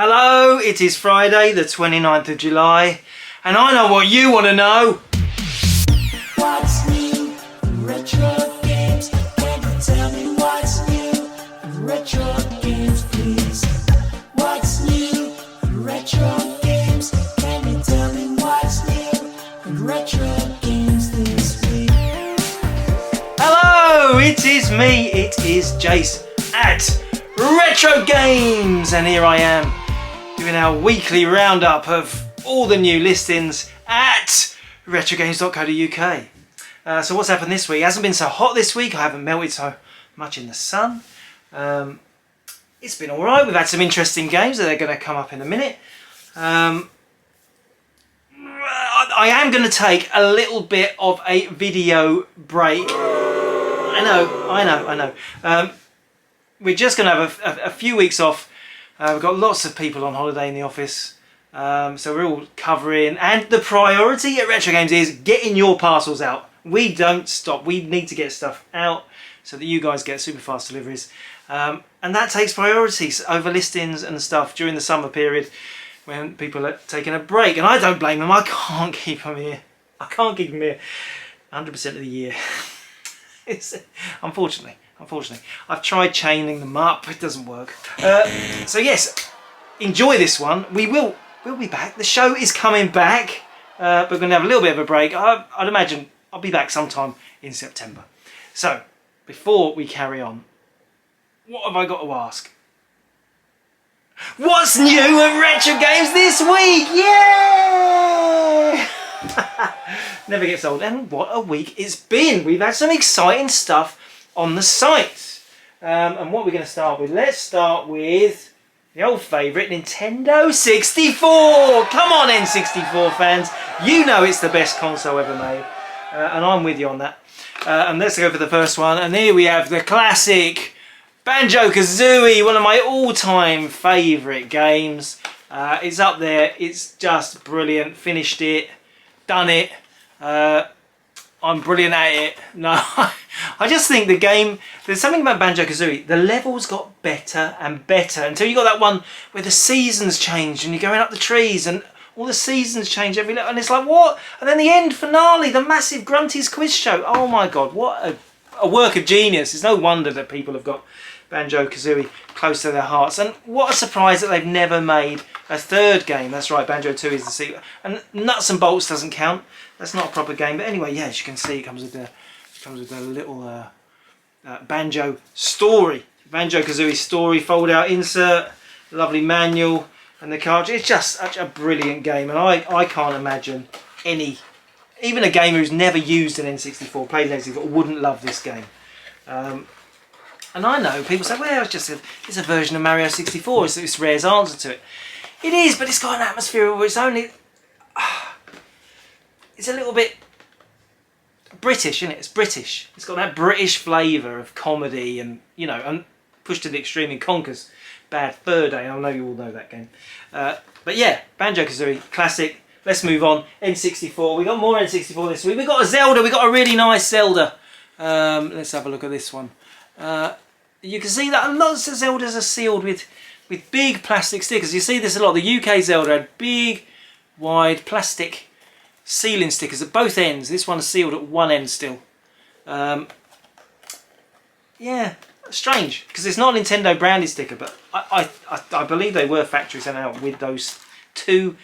Hello, it is Friday the 29th of July and I know what you want to know. What's new in retro games? Can you tell me what's new in retro games, please? What's new in retro games? Can you tell me what's new in retro games this week? Hello, it is me, it is Jace at Retrogames, and here I am doing our weekly roundup of all the new listings at retrogames.co.uk. So what's happened this week? It hasn't been so hot this week, I haven't melted so much in the sun. It's been alright, we've had some interesting games that are going to come up in a minute. I am going to take a little bit of a video break. I know. We're just going to have a few weeks off. We've got lots of people on holiday in the office, so we're all covering. And the priority at Retrogames is getting your parcels out. We don't stop. We need to get stuff out so that you guys get super fast deliveries. And that takes priorities over listings and stuff during the summer period when people are taking a break. And I don't blame them. I can't keep them here. I can't keep them here 100% of the year. Unfortunately. I've tried chaining them up, it doesn't work. So yes, enjoy this one. We'll be back. The show is coming back, but we're going to have a little bit of a break. I'd imagine I'll be back sometime in September. So, before we carry on, what have I got to ask? What's new at Retrogames this week? Yeah! Never gets old. And what a week it's been. We've had some exciting stuff on the site. And what we're going to start with, let's start with the old favourite, Nintendo 64. Come on, N64 fans. You know it's the best console ever made. And I'm with you on that. And let's go for the first one. And here we have the classic Banjo Kazooie, one of my all-time favourite games. It's up there. It's just brilliant. Finished it. Done it. I'm brilliant at it. No, I just think the game, there's something about Banjo Kazooie, the levels got better and better until you got that one where the seasons change and you're going up the trees and all the seasons change every level and it's like, what? And then the end finale, the massive Grunty's quiz show. Oh my god, what a work of genius. It's no wonder that people have got Banjo Kazooie close to their hearts, and what a surprise that they've never made a third game. That's right, Banjo 2 is the sequel, and Nuts and Bolts doesn't count. That's not a proper game, but anyway, yeah, as you can see, it comes with the little Banjo story, Banjo Kazooie story, fold out insert, lovely manual, and the cartridge. It's just such a brilliant game, and I can't imagine even a gamer who's never used an N64, played an N64, wouldn't love this game. And I know people say, well, it's a version of Mario 64, it's Rare's answer to it. It is, but it's got an atmosphere where it's only... it's a little bit British, isn't it? It's British. It's got that British flavour of comedy and, you know, and pushed to the extreme in Conker's Bad Fur Day. I know you all know that game. But yeah, Banjo Kazooie, classic. Let's move on. N64. We got more N64 this week. We got a Zelda. We got a really nice Zelda. Let's have a look at this one. You can see that lots of Zeldas are sealed with big plastic stickers. You see this a lot. The UK Zelda had big, wide plastic sealing stickers at both ends. This one's sealed at one end still. Yeah, strange, because it's not a Nintendo branded sticker, but I believe they were factory sent out with those two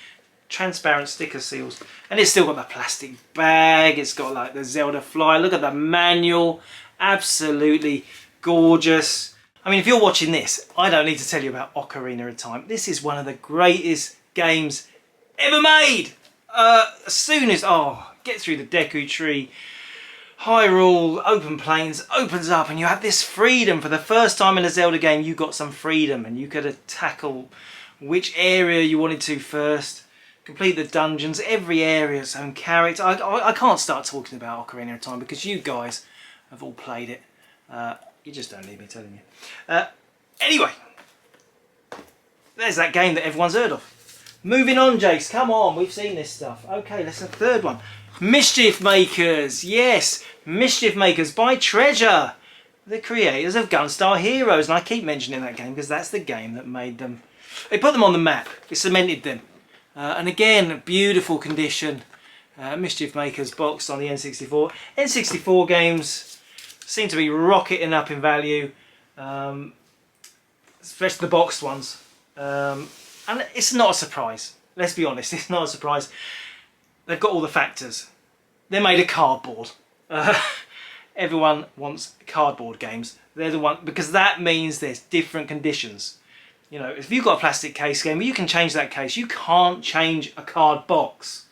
transparent sticker seals. And it's still got the plastic bag. It's got like the Zelda fly. Look at the manual. Absolutely gorgeous. I mean, if you're watching this, I don't need to tell you about Ocarina of Time. This is one of the greatest games ever made. As soon as, get through the Deku Tree, Hyrule, open plains, opens up and you have this freedom. For the first time in a Zelda game, you got some freedom and you could tackle which area you wanted to first, complete the dungeons, every area its own character. I can't start talking about Ocarina of Time because you guys have all played it. You just don't need me telling you. Anyway, there's that game that everyone's heard of. Moving on, Jace, come on, we've seen this stuff. Okay, let's have the third one. Mischief Makers, yes, Mischief Makers by Treasure, the creators of Gunstar Heroes. And I keep mentioning that game because that's the game that made them It put them on the map. It cemented them. And again, beautiful condition. Mischief Makers boxed on the N64. N64 games seem to be rocketing up in value, especially the boxed ones. And it's not a surprise. Let's be honest, it's not a surprise. They've got all the factors. They're made of cardboard. Everyone wants cardboard games. They're the one, because that means there's different conditions. You know, if you've got a plastic case game, you can change that case. You can't change a card box.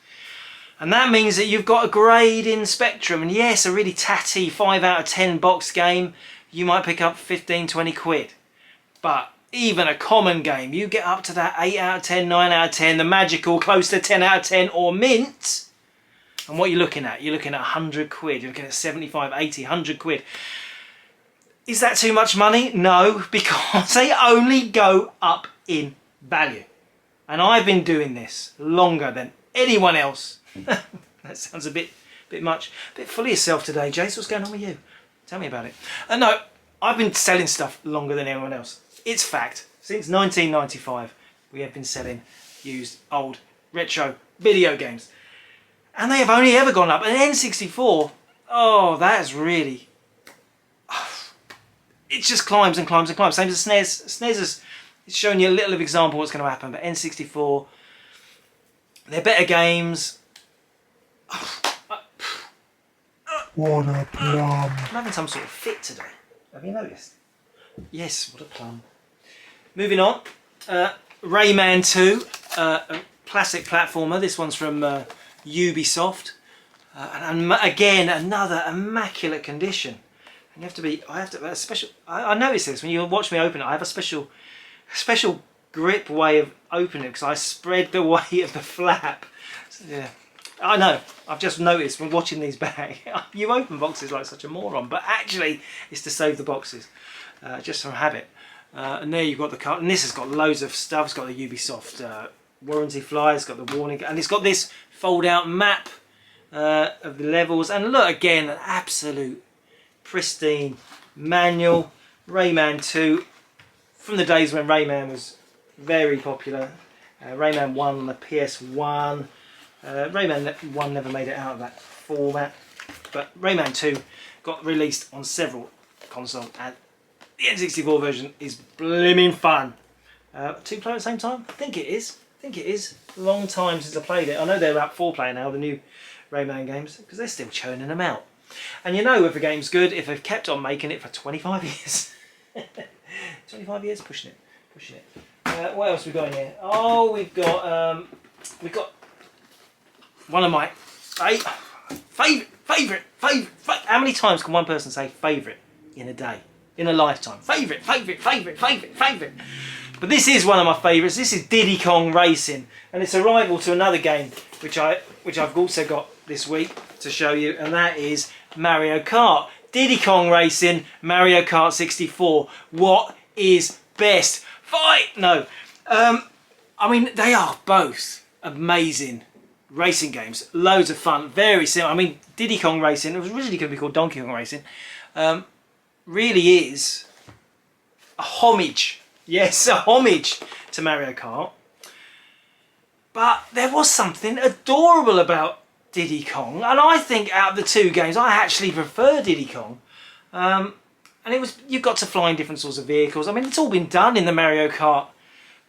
And that means that you've got a grade in Spectrum. And yes, a really tatty 5 out of 10 box game, you might pick up 15, 20 quid. But even a common game, you get up to that 8 out of 10, 9 out of 10, the magical close to 10 out of 10 or mint. And what you're looking at? You're looking at 100 quid. You're looking at 75, 80, 100 quid. Is that too much money? No, because they only go up in value. And I've been doing this longer than anyone else. That sounds a bit much. A bit full of yourself today, Jace. What's going on with you? Tell me about it. No, I've been selling stuff longer than anyone else. It's fact. Since 1995, we have been selling used, old, retro video games. And they have only ever gone up. And N64, oh, that is really... It just climbs and climbs and climbs. Same as the SNES. SNES is showing you a little of example of what's going to happen. But N64, they're better games. What a plum. I'm having some sort of fit today. Have you noticed? Yes, what a plum. Moving on. Rayman 2, a classic platformer. This one's from Ubisoft. And again, another immaculate condition. And you have to be, a special, I noticed this when you watch me open it, I have a special grip way of opening it because I spread the weight of the flap. So, yeah, I know, I've just noticed when watching these back, you open boxes like such a moron, but actually it's to save the boxes, just from habit. And there you've got the card, and this has got loads of stuff. It's got the Ubisoft warranty flyer, it's got the warning, and it's got this fold out map of the levels, and look, again, an absolute pristine manual. Rayman 2, from the days when Rayman was very popular. Rayman 1 on the PS1. Rayman 1 never made it out of that format, but Rayman 2 got released on several consoles, and the N64 version is blimmin' fun. 2 player at the same time? I think it is. Long time since I played it. I know they're about 4 player now, the new Rayman games, because they're still churning them out. And you know if a game's good if they've kept on making it for 25 years. 25 years, pushing it. What else we got in here? Oh, we've got one of my favourite. How many times can one person say favourite in a day, in a lifetime? Favourite. But this is one of my favourites. This is Diddy Kong Racing, and it's a rival to another game which I've also got this week to show you, and that is Mario Kart. Diddy Kong Racing, Mario Kart 64. What is best? Fight! No. I mean, they are both amazing racing games. Loads of fun. Very simple. I mean, Diddy Kong Racing, it was originally going to be called Donkey Kong Racing, really is a homage. Yes, a homage to Mario Kart. But there was something adorable about Diddy Kong, and I think out of the 2 games I actually prefer Diddy Kong. And it was, you've got to fly in different sorts of vehicles. I mean, it's all been done in the Mario Kart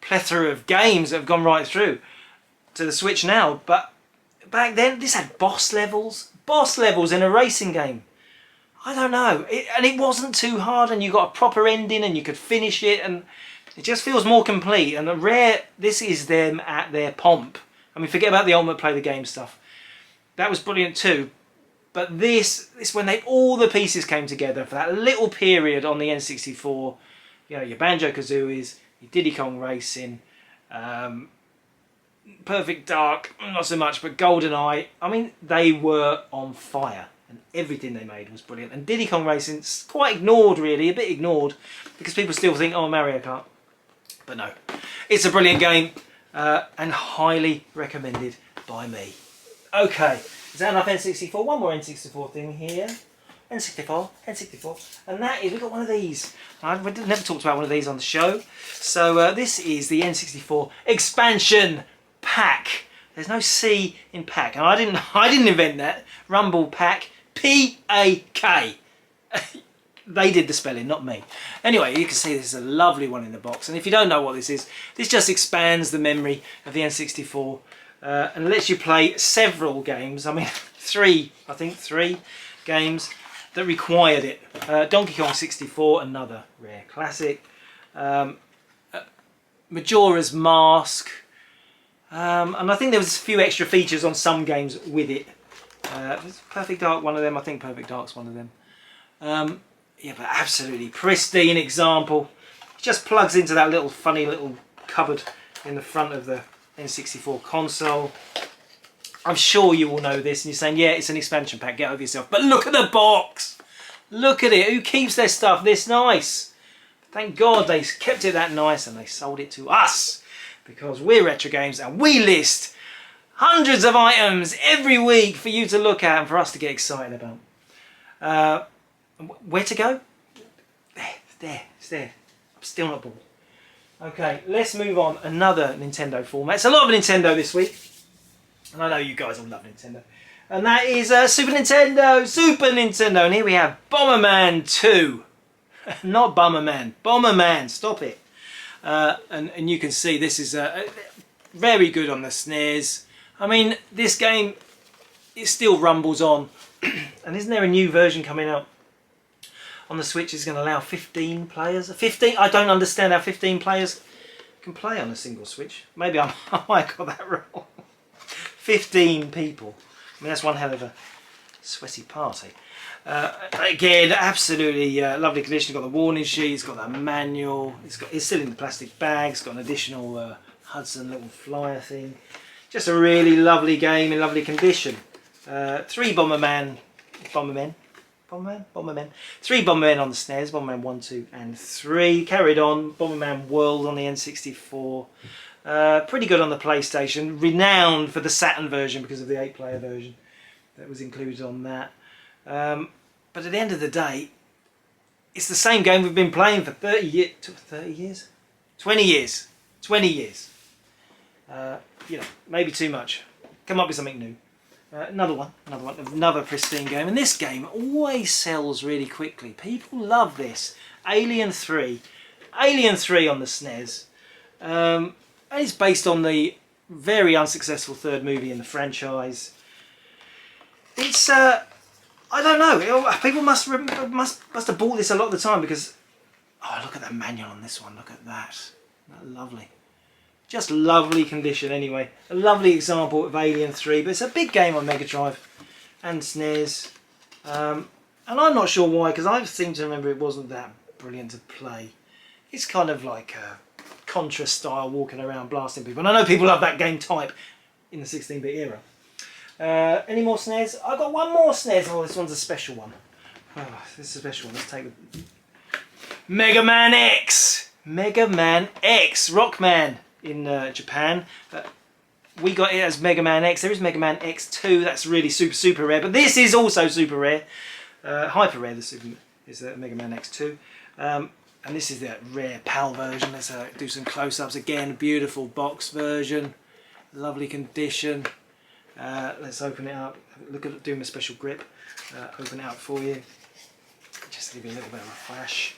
plethora of games that have gone right through to the Switch now, but back then this had boss levels in a racing game. I don't know, and it wasn't too hard, and you got a proper ending and you could finish it, and it just feels more complete. And this is them at their pomp. I mean, forget about the Ultimate Play the Game stuff. That was brilliant too. But this when all the pieces came together for that little period on the N64. You know, your Banjo Kazooies, your Diddy Kong Racing, Perfect Dark, not so much, but GoldenEye. I mean, they were on fire, and everything they made was brilliant. And Diddy Kong Racing's quite ignored, really, a bit ignored, because people still think, oh, Mario Kart. But no, it's a brilliant game, and highly recommended by me. Okay, is that enough N64? One more N64 thing here. N64, and that is, we've got one of these. I've never talked about one of these on the show. So this is the N64 Expansion Pack. There's no C in pack, and I didn't invent that. Rumble Pack, P-A-K. They did the spelling, not me. Anyway, you can see this is a lovely one in the box, and if you don't know what this is, this just expands the memory of the N64 and lets you play several games. I mean, three games that required it. Donkey Kong 64, another rare classic. Majora's Mask. And I think there was a few extra features on some games with it. Perfect Dark, one of them. I think Perfect Dark's one of them. Yeah, but absolutely pristine example. It just plugs into that little funny little cupboard in the front of the N64 console. I'm sure you all know this and you're saying, yeah, it's an expansion pack, get over yourself. But look at the box! Look at it, who keeps their stuff this nice? Thank God they kept it that nice and they sold it to us. Because we're Retrogames and we list hundreds of items every week for you to look at and for us to get excited about. Where to go? It's there. I'm still not bored. Okay, let's move on. Another Nintendo format. It's a lot of Nintendo this week. And I know you guys all love Nintendo. And that is Super Nintendo. And here we have Bomberman 2. Not Bomberman. Bomberman. Stop it. And you can see this is very good on the SNES. I mean, this game, it still rumbles on. And isn't there a new version coming out on the Switch? Is going to allow 15 players? 15? I don't understand how 15 players can play on a single Switch. Maybe I might got that wrong. 15 people. I mean, that's one hell of a sweaty party. Again, absolutely lovely condition. It's got the warning sheet, it's got that manual, it's still in the plastic bag, it's got an additional Hudson little flyer thing. Just a really lovely game in lovely condition. 3 Bombermen. 3 Bombermen on the SNES, Bomberman 1, 2 and 3. Carried on, Bomberman World on the N64. Pretty good on the PlayStation, renowned for the Saturn version because of the 8-player version that was included on that. But at the end of the day, it's the same game we've been playing for 20 years. You know, maybe too much. Come up with something new. Another pristine game. And this game always sells really quickly. People love this. Alien 3 on the SNES. And it's based on the very unsuccessful third movie in the franchise. It's I don't know. People must have bought this a lot of the time because, oh, look at that manual on this one. Look at that. That's lovely. Just lovely condition anyway. A lovely example of Alien 3, but it's a big game on Mega Drive and SNES. And I'm not sure why, because I seem to remember it wasn't that brilliant to play. It's kind of like a Contra style, walking around blasting people. And I know people love that game type in the 16-bit era. Any more SNES? I've got one more SNES. Oh, this one's a special one. Oh, this is a special one. Let's take the Mega Man X. Mega Man X. Rockman in Japan. We got it as Mega Man X. There is Mega Man X2. That's really super rare. But this is also super rare. Hyper rare. This is Mega Man X2. And this is the rare PAL version. Let's do some close-ups again. Beautiful box version. Lovely condition. Let's open it up. Look at doing a special grip. Open it up for you. Just to give you a little bit of a flash.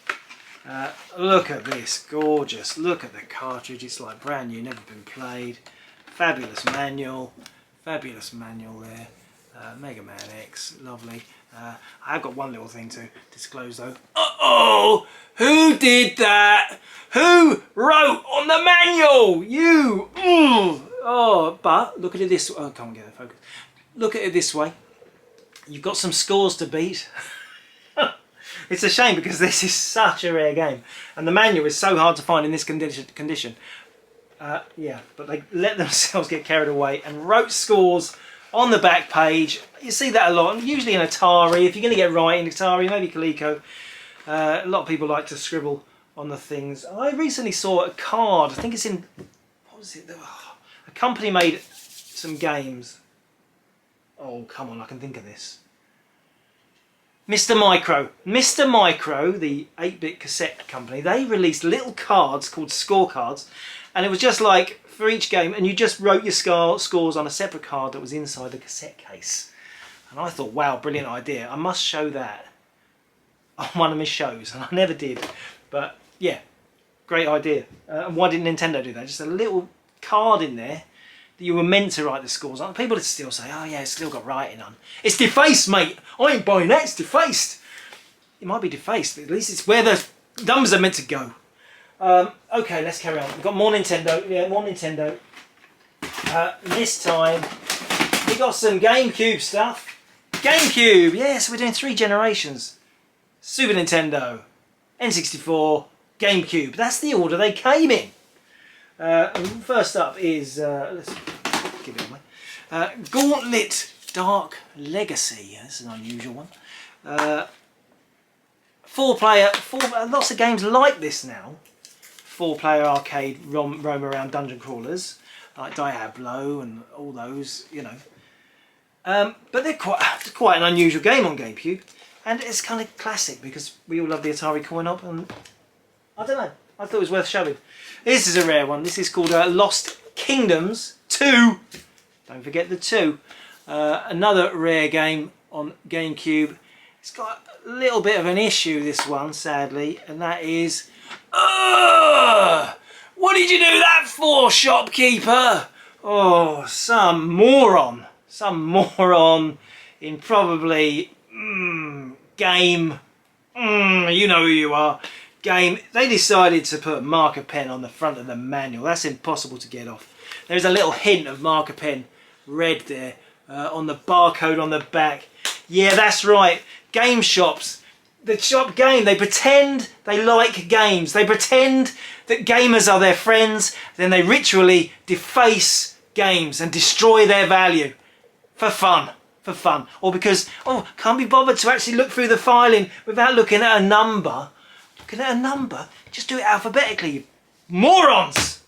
Look at this, gorgeous. Look at the cartridge. It's like brand new, never been played. Fabulous manual there. Mega Man X, lovely. I've got one little thing to disclose though. Uh-oh! Who did that? Who wrote on the manual? You! Oh, but look at it this way. Oh, I can't get the focus. Look at it this way. You've got some scores to beat. It's a shame because this is such a rare game. And the manual is so hard to find in this condition. Yeah, but they let themselves get carried away and wrote scores on the back page. You see that a lot, usually in Atari. If you're going to get right in Atari, maybe Coleco. A lot of people like to scribble on the things. I recently saw a card. I think it's in... What was it? A company made some games. Oh, come on, I can think of this. Mr. Micro. Mr. Micro, the 8-bit cassette company, they released little cards called scorecards, and it was just like for each game, and you just wrote your scores on a separate card that was inside the cassette case. And I thought, wow, brilliant idea. I must show that on one of my shows, and I never did. But yeah, great idea. And why didn't Nintendo do that? Just a little card in there that you were meant to write the scores on. People would still say, oh yeah, it's still got writing on. It's defaced, mate. I ain't buying that, it's defaced. It might be defaced, but at least it's where the numbers are meant to go. Okay, let's carry on. We've got more Nintendo. Yeah, more Nintendo. This time, we got some GameCube stuff. GameCube, yes, we're doing 3 generations. Super Nintendo, N64, GameCube. That's the order they came in. First up is, let's give it away. Gauntlet Dark Legacy. This is an unusual one. 4-player, lots of games like this now. 4-player arcade roam around dungeon crawlers like Diablo and all those, you know. But they're quite an unusual game on GameCube, and it's kind of classic because we all love the Atari coin-op, and I don't know, I thought it was worth showing. This is a rare one. This is called Lost Kingdoms 2. Don't forget the 2. Another rare game on GameCube. It's got a little bit of an issue, this one, sadly, and that is, what did you do that for, shopkeeper? Oh, some moron in probably game, you know who you are, game. They decided to put marker pen on the front of the manual. That's impossible to get off. There's a little hint of marker pen red there on the barcode on the back. Yeah, that's right. Game shops, the shop game, they pretend they like games. They pretend that gamers are their friends. Then they ritually deface games and destroy their value for fun. Or because, oh, can't be bothered to actually look through the filing without looking at a number. Looking at a number, just do it alphabetically, you morons.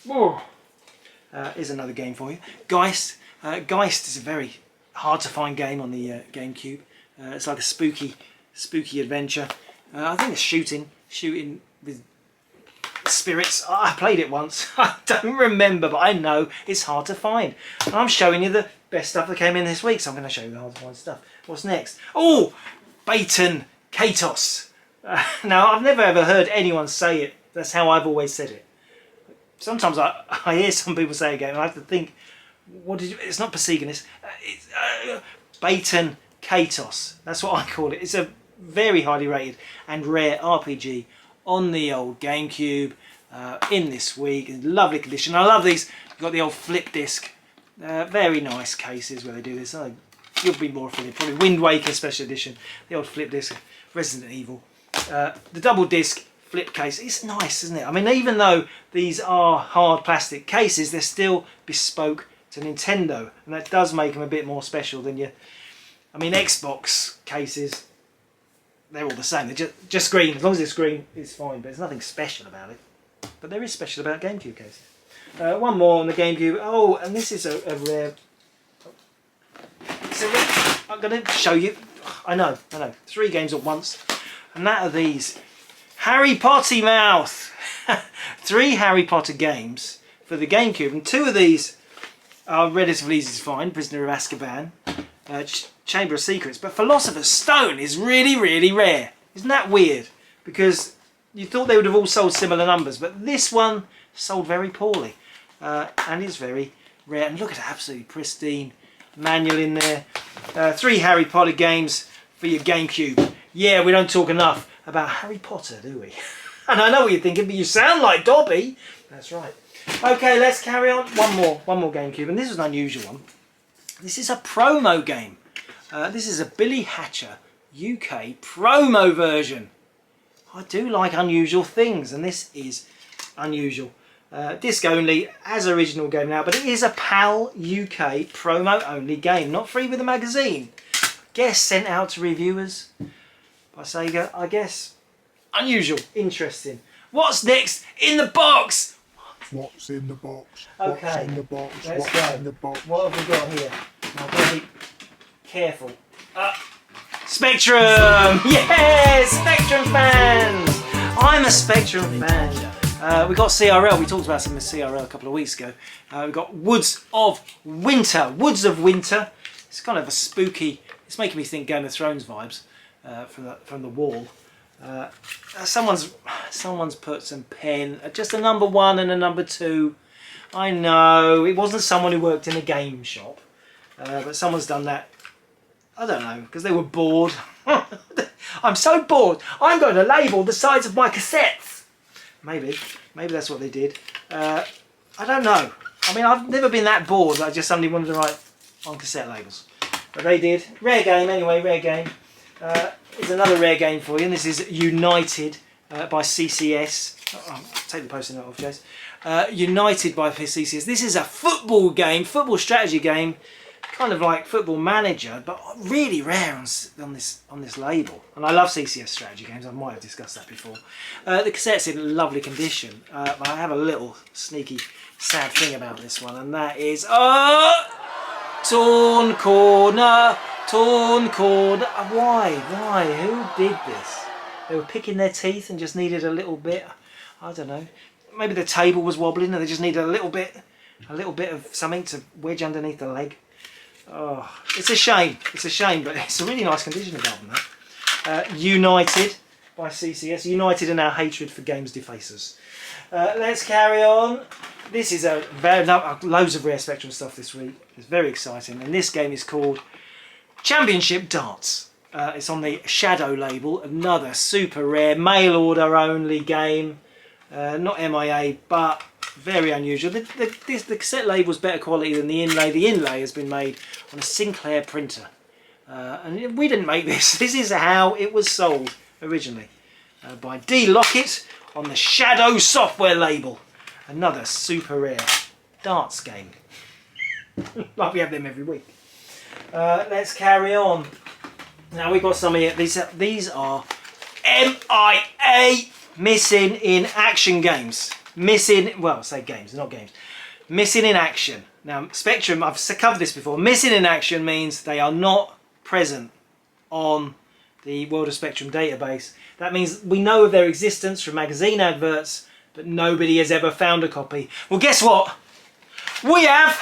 Oh. Here's another game for you. Geist. Geist is a very hard to find game on the GameCube. It's like a spooky adventure. I think it's shooting with spirits. I played it once. I don't remember, but I know it's hard to find. And I'm showing you the best stuff that came in this week, so I'm going to show you the hard to find stuff. What's next? Oh, Baton Kaitos. Now, I've never ever heard anyone say it. That's how I've always said it. Sometimes I hear some people say a game and I have to think, what did you... It's not Pasiganis. It's Baton Kaitos. That's what I call it. It's a very highly rated and rare RPG on the old GameCube in this week. In lovely condition. I love these. You've got the old flip disc. Very nice cases where they do this. You'll be more familiar. Probably Wind Waker Special Edition. The old flip disc. Resident Evil. The double disc flip case. It's nice, isn't it? I mean, even though these are hard plastic cases, they're still bespoke to Nintendo. And that does make them a bit more special than your... I mean, Xbox cases, they're all the same. They're just green. As long as it's green, it's fine. But there's nothing special about it. But there is special about GameCube cases. One more on the GameCube. Oh, and this is a rare... It's a rare... I'm going to show you... I know. 3 games at once. And that are these. Harry Potter Mouth. 3 Harry Potter games for the GameCube. And 2 of these are relatively easy to find. Prisoner of Azkaban. Chamber of Secrets. But Philosopher's Stone is really, really rare. Isn't that weird? Because you thought they would have all sold similar numbers. But this one sold very poorly. And is very rare. And look at it, absolutely pristine manual in there. 3 Harry Potter games for your GameCube. Yeah, we don't talk enough about Harry Potter, do we? And I know what you're thinking, but you sound like Dobby. That's right. Okay, let's carry on. One more GameCube, and this is an unusual one. This is a promo game. This is a Billy Hatcher UK promo version. I do like unusual things, and this is unusual. Disc only, as original game now, but it is a PAL UK promo only game, not free with the magazine. Guess sent out to reviewers by Sega, I guess. Unusual, interesting. What's next in the box? What's in the box? Okay, What's in the box? let's What's go. in the box? What have we got here? I've got to be careful. Spectrum! Yes! Spectrum fans! I'm a Spectrum fan. We got CRL, we talked about some of CRL a couple of weeks ago. We got Woods of Winter. Woods of Winter. It's kind of a spooky, it's making me think Game of Thrones vibes from the wall. Someone's put some pen, just a number 1 and a number 2. I know, it wasn't someone who worked in a game shop, but someone's done that. I don't know, because they were bored. I'm so bored. I'm going to label the sides of my cassettes. Maybe that's what they did. I don't know. I mean, I've never been that bored that I just suddenly wanted to write on cassette labels. But they did. Rare game anyway, rare game. Here's another rare game for you, and this is United by CCS. Oh, take the post-it note off, Jace. United by CCS. This is a football game, football strategy game, kind of like Football Manager, but really rare on this label. And I love CCS strategy games. I might have discussed that before. The cassette's in lovely condition. But I have a little sneaky, sad thing about this one, and that is torn corner. Why? Who did this? They were picking their teeth and just needed a little bit. I don't know. Maybe the table was wobbling and they just needed a little bit of something to wedge underneath the leg. Oh, it's a shame. It's a shame, but it's a really nice condition apart from that. United by CCS. United in our hatred for games defacers. Let's carry on. This is loads of rare Spectrum stuff this week. It's very exciting, and this game is called Championship Darts. It's on the Shadow label. Another super rare mail order only game. Not MIA, but very unusual. The cassette label is better quality than the inlay. The inlay has been made on a Sinclair printer. And we didn't make this. This is how it was sold originally. By D. Lockett on the Shadow software label. Another super rare darts game. Like we have them every week. Let's carry on. Now we've got some here. These are MIA, missing in action games. Missing, well, I say games, not games. Missing in action. Now Spectrum, I've covered this before. Missing in action means they are not present on the World of Spectrum database. That means we know of their existence from magazine adverts, but nobody has ever found a copy. Well, guess what? We have!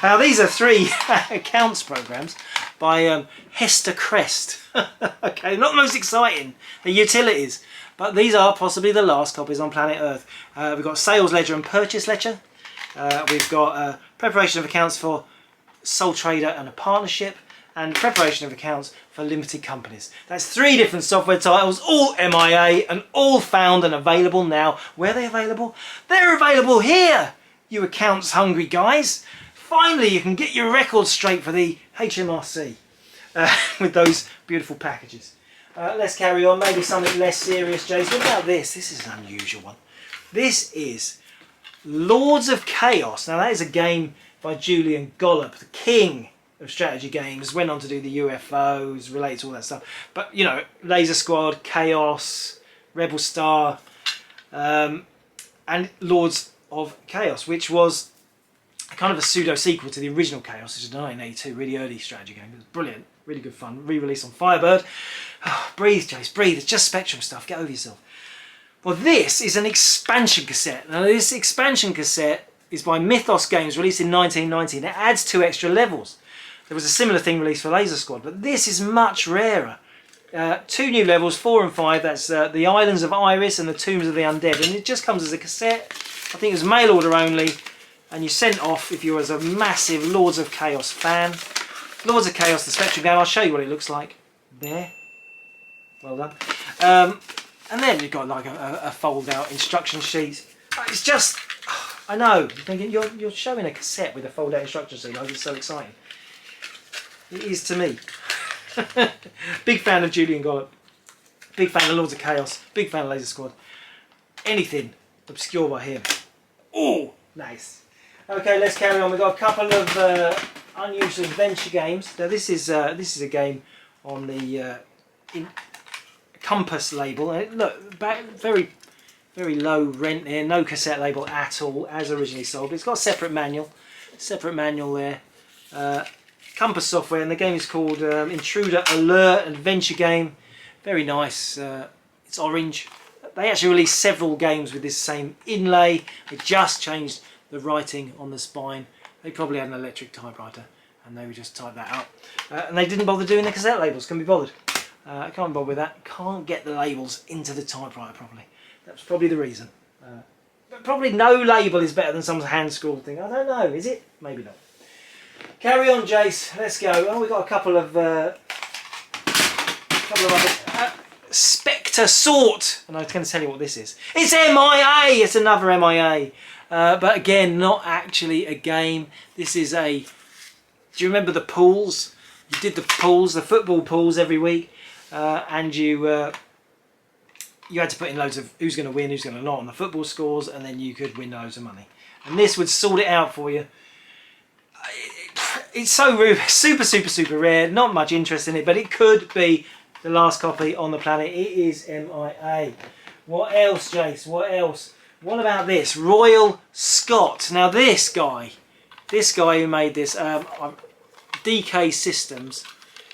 Now these are 3 accounts programs by Hester Crest. Okay, not the most exciting, the utilities, but these are possibly the last copies on planet Earth. We've got sales ledger and purchase ledger. We've got preparation of accounts for sole trader and a partnership, and preparation of accounts for limited companies. That's 3 different software titles, all MIA and all found and available now. Where are they available? They're available here, you accounts hungry guys. Finally you can get your records straight for the HMRC with those beautiful packages. Let's carry on, maybe something less serious, Jace. What about this? This is an unusual one. This is Lords of Chaos. Now that is a game by Julian Gollop, the king of strategy games. Went on to do the UFOs, related to all that stuff. But you know, Laser Squad, Chaos, Rebel Star, and Lords of Chaos, which was kind of a pseudo sequel to the original Chaos, which is a 1982 really early strategy game. It was brilliant, really good fun. Re-released on Firebird. Oh, breathe, Jace, breathe. It's just Spectrum stuff. Get over yourself. Well, this is an expansion cassette. Now, this expansion cassette is by Mythos Games, released in 1990. And it adds 2 extra levels. There was a similar thing released for Laser Squad, but this is much rarer. 2 new levels, 4 and 5. That's the Islands of Iris and the Tombs of the Undead. And it just comes as a cassette. I think it was mail order only. And you sent off if you were a massive Lords of Chaos fan. Lords of Chaos, the Spectrum game. I'll show you what it looks like. There. Well done. And then you've got like a fold-out instruction sheet. It's just, I know, you're thinking you're showing a cassette with a fold-out instruction sheet. Like, it's so exciting. It is to me. Big fan of Julian Gollop. Big fan of Lords of Chaos. Big fan of Laser Squad. Anything obscure by him. Oh, nice. Okay, let's carry on. We've got a couple of unusual adventure games. Now this is a game on the Compass label. And look, very low rent here. No cassette label at all, as originally sold. It's got a separate manual there. Compass Software, and the game is called Intruder Alert Adventure Game. Very nice. It's orange. They actually released several games with this same inlay. They just changed the writing on the spine. They probably had an electric typewriter and they would just type that out. And they didn't bother doing the cassette labels. Couldn't be bothered. I can't bother with that. Can't get the labels into the typewriter properly. That's probably the reason. But probably no label is better than someone's hand scrawled thing. I don't know. Is it? Maybe not. Carry on, Jace. Let's go. Oh, we've got a couple of other. Spectre Sort. And I was going to tell you what this is. It's MIA. It's another MIA. But again, not actually a game. This is a... Do you remember the pools? You did the pools, the football pools every week. And you had to put in loads of who's going to win, who's going to not on the football scores. And then you could win loads of money. And this would sort it out for you. It's so super rare. Not much interest in it. But it could be the last copy on the planet. It is MIA. What else, Jace? What else? What about this? Royal Scott. Now this guy who made this, DK Systems,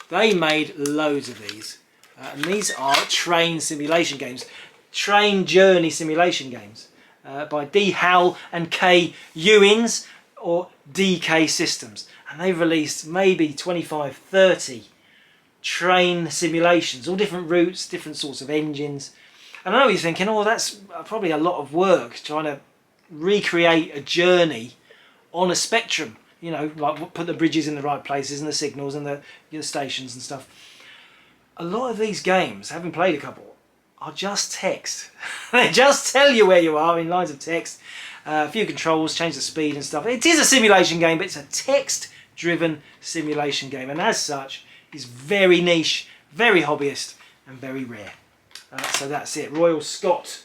they made loads of these. And these are train simulation games. Train journey simulation games. By D. Howell and K. Ewins, or DK Systems. And they've released maybe 25, 30 train simulations, all different routes, different sorts of engines. And I know you're thinking, oh, that's probably a lot of work trying to recreate a journey on a Spectrum. You know, like put the bridges in the right places and the signals and the stations and stuff. A lot of these games, having played a couple, are just text. They just tell you where you are in lines of text. A few controls, change the speed and stuff. It is a simulation game, but it's a text-driven simulation game. And as such, is very niche, very hobbyist, and very rare. So that's it. Royal Scott.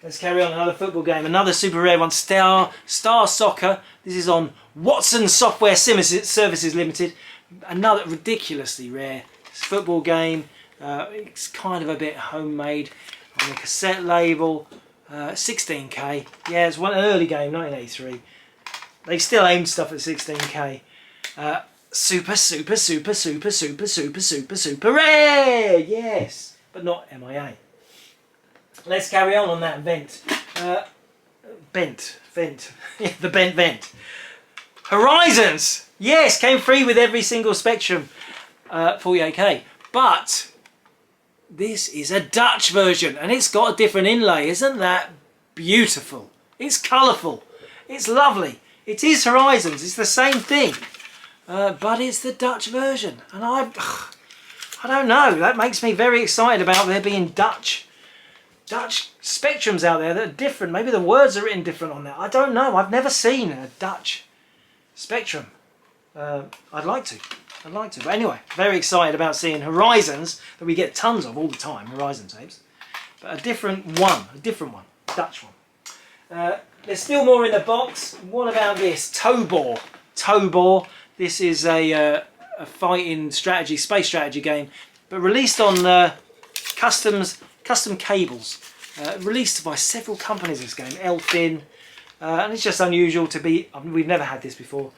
Let's carry on. Another football game. Another super rare one. Star Soccer. This is on Watson Software Services Limited. Another ridiculously rare football game. It's kind of a bit homemade on the cassette label. 16K. Yeah, it's an early game, 1983. They still aimed stuff at 16K. Super rare! Yes! But not MIA. Let's carry on that vent. The bent vent. Horizons! Yes, came free with every single Spectrum 48K. But this is a Dutch version and it's got a different inlay. Isn't that beautiful? It's colourful. It's lovely. It is Horizons. It's the same thing. But it's the Dutch version. And I don't know. That makes me very excited about there being Dutch Spectrums out there that are different. Maybe the words are written different on there. I don't know. I've never seen a Dutch Spectrum. I'd like to. But anyway, very excited about seeing Horizons that we get tons of all the time. Horizon tapes. But a different one. Dutch one. There's still more in the box. What about this? Tobor. This is a fighting strategy, space strategy game, but released on custom cables. Released by several companies. This game, Elfin, and it's just unusual to be. We've never had this before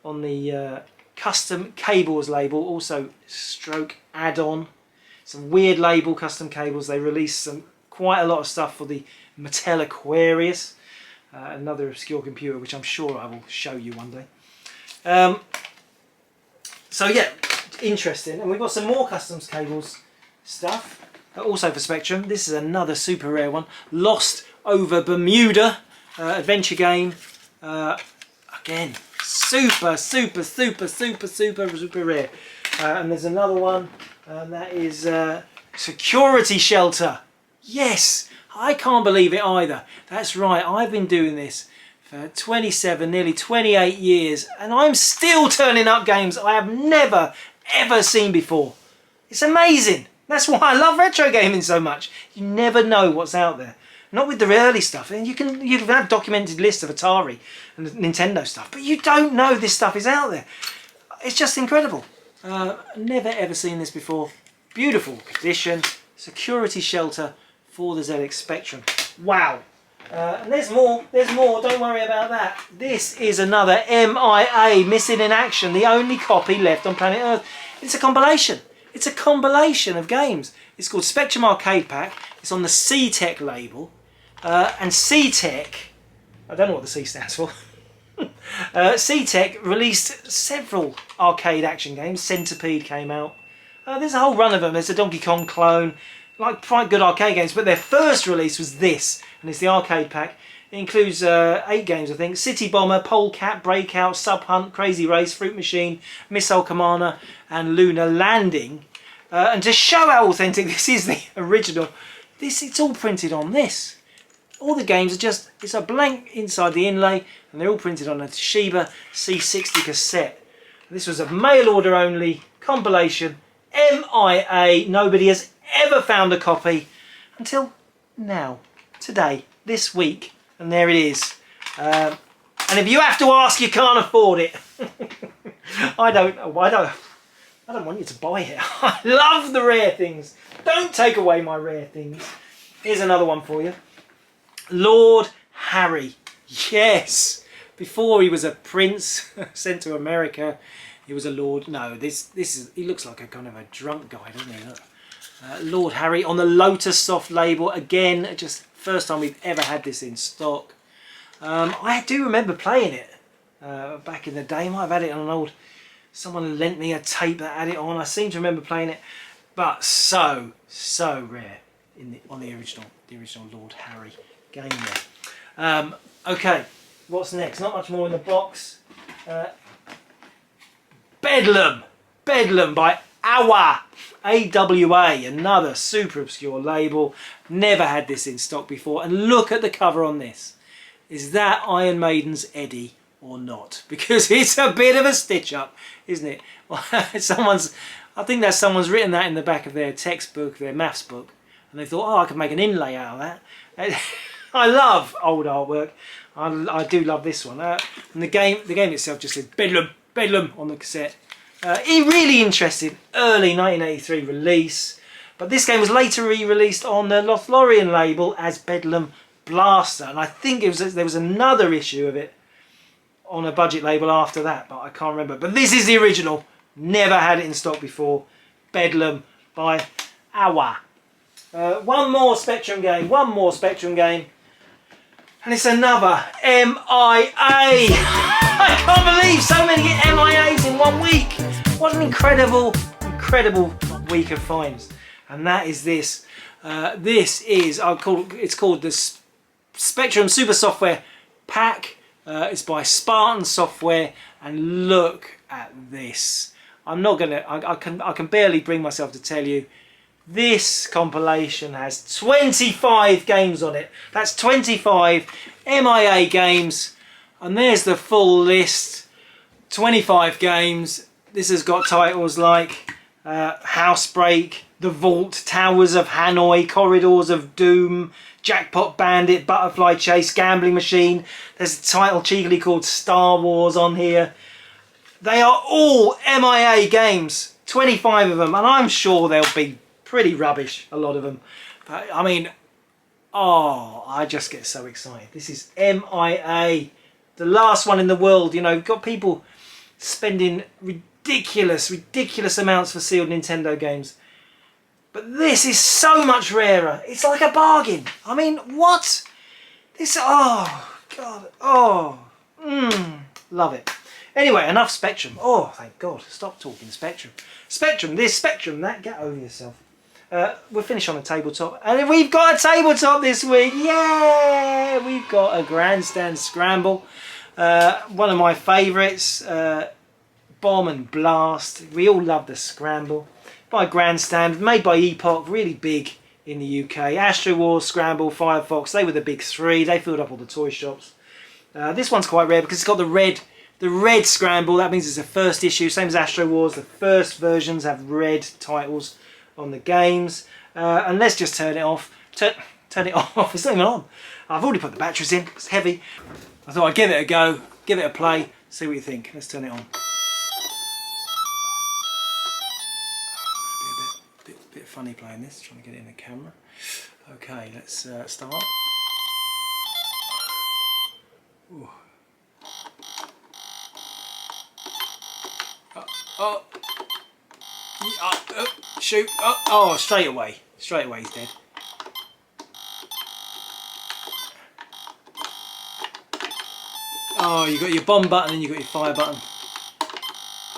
on the custom cables label. Also, stroke add-on. Some weird label custom cables. They released quite a lot of stuff for the Mattel Aquarius, another obscure computer, which I'm sure I will show you one day. So yeah, interesting. And we've got some more customs cables stuff, also for Spectrum. This is another super rare one. Lost Over Bermuda adventure game. Again, super rare. And there's another one, and that is Security Shelter. Yes, I can't believe it either. That's right, I've been doing this for 27, nearly 28 years, and I'm still turning up games I have never, ever seen before. It's amazing. That's why I love retro gaming so much. You never know what's out there. Not with the early stuff. And you can have documented lists of Atari and Nintendo stuff, but you don't know this stuff is out there. It's just incredible. Never ever seen this before. Beautiful condition. Security Shelter for the ZX Spectrum. Wow. And there's more, don't worry about that. This is another MIA, Missing in Action, the only copy left on planet Earth. It's a compilation. It's a compilation of games. It's called Spectrum Arcade Pack. It's on the C-Tech label. And C-Tech, I don't know what the C stands for. C-Tech released several arcade action games. Centipede came out. There's a whole run of them. There's a Donkey Kong clone. Like quite good arcade games, but their first release was this, and it's the arcade pack. It includes 8 games, I think: City Bomber, Polecat, Breakout, Sub Hunt, Crazy Race, Fruit Machine, Missile Commander, and Lunar Landing. And to show how authentic this is, the original, it's all printed on this. All the games are just, it's a blank inside the inlay, and they're all printed on a Toshiba C60 cassette. This was a mail order only compilation, MIA. Nobody has ever found a copy until now, today, this week, and there it is. And if you have to ask, you can't afford it. I don't want you to buy it. I love the rare things. Don't take away my rare things. Here's another one for you. Lord Harry. Yes. Before he was a prince sent to America, he was a lord. No, this is, he looks like a kind of a drunk guy, doesn't he? Look. Lord Harry on the Lotus Soft label. Again, just first time we've ever had this in stock. I do remember playing it back in the day. Might have had it on an old, someone lent me a tape that had it on. I seem to remember playing it, but so rare on the original Lord Harry game there. Okay, what's next? Not much more in the box. Bedlam by AWA, another super obscure label. Never had this in stock before, and look at the cover on this. Is that Iron Maiden's Eddie or not? Because it's a bit of a stitch up, isn't it? I think that someone's written that in the back of their textbook, their maths book, and they thought, oh, I could make an inlay out of that. I love old artwork. I do love this one. And the game itself just says Bedlam on the cassette. Really interesting early 1983 release, but this game was later re-released on the Lothlorien label as Bedlam Blaster, and I think there was another issue of it on a budget label after that, but I can't remember. But this is the original. Never had it in stock before. Bedlam by AWA. One more Spectrum game, and it's another MIA. I can't believe so many MIAs in 1 week. What an incredible week of finds. And that is this. This is, it's called the Spectrum Super Software Pack. It's by Spartan Software, and look at this. I'm not gonna, I can barely bring myself to tell you. This compilation has 25 games on it. That's 25 MIA games, and there's the full list. 25 games. This has got titles like Housebreak, The Vault, Towers of Hanoi, Corridors of Doom, Jackpot Bandit, Butterfly Chase, Gambling Machine. There's a title cheekily called Star Wars on here. They are all MIA games, 25 of them, and I'm sure they'll be pretty rubbish, a lot of them. But I mean, oh, I just get so excited. This is MIA, the last one in the world. You know, you've got people spending ridiculous amounts for sealed Nintendo games. But this is so much rarer. It's like a bargain. I mean, what? This, oh, God, oh, love it. Anyway, enough Spectrum. Oh, thank God. Stop talking Spectrum. Spectrum this, Spectrum that. Get over yourself. We'll finish on a tabletop. And we've got a tabletop this week. Yeah! We've got a Grandstand Scramble. One of my favourites. Bomb and Blast. We all love the Scramble. By Grandstand. Made by Epoch. Really big in the UK. Astro Wars, Scramble, Firefox. They were the big three. They filled up all the toy shops. This one's quite rare because it's got the red Scramble. That means it's a first issue, same as Astro Wars. The first versions have red titles on the games. And let's just turn it off. Turn it off. It's not even on. I've already put the batteries in. It's heavy. I thought I'd give it a go, give it a play, see what you think. Let's turn it on. Bit funny playing this, trying to get it in the camera. Okay, let's start. Oh. Shoot. Oh, straight away. Straight away he's dead. Oh, you got your bomb button and you got your fire button.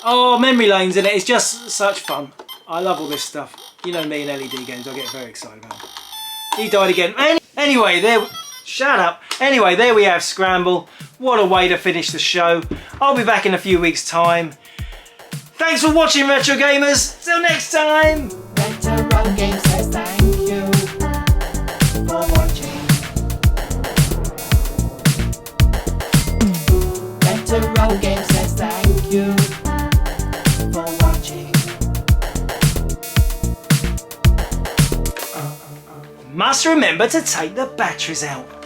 Oh, memory lanes in it. It's just such fun. I love all this stuff. You know me and LED games. I get very excited about them. He died again. Anyway, there. Shut up. Anyway, there we have Scramble. What a way to finish the show. I'll be back in a few weeks' time. Thanks for watching, Retro Gamers. Till next time. Retrogames says thank you for watching. Retrogames says thank you for watching. Must remember to take the batteries out.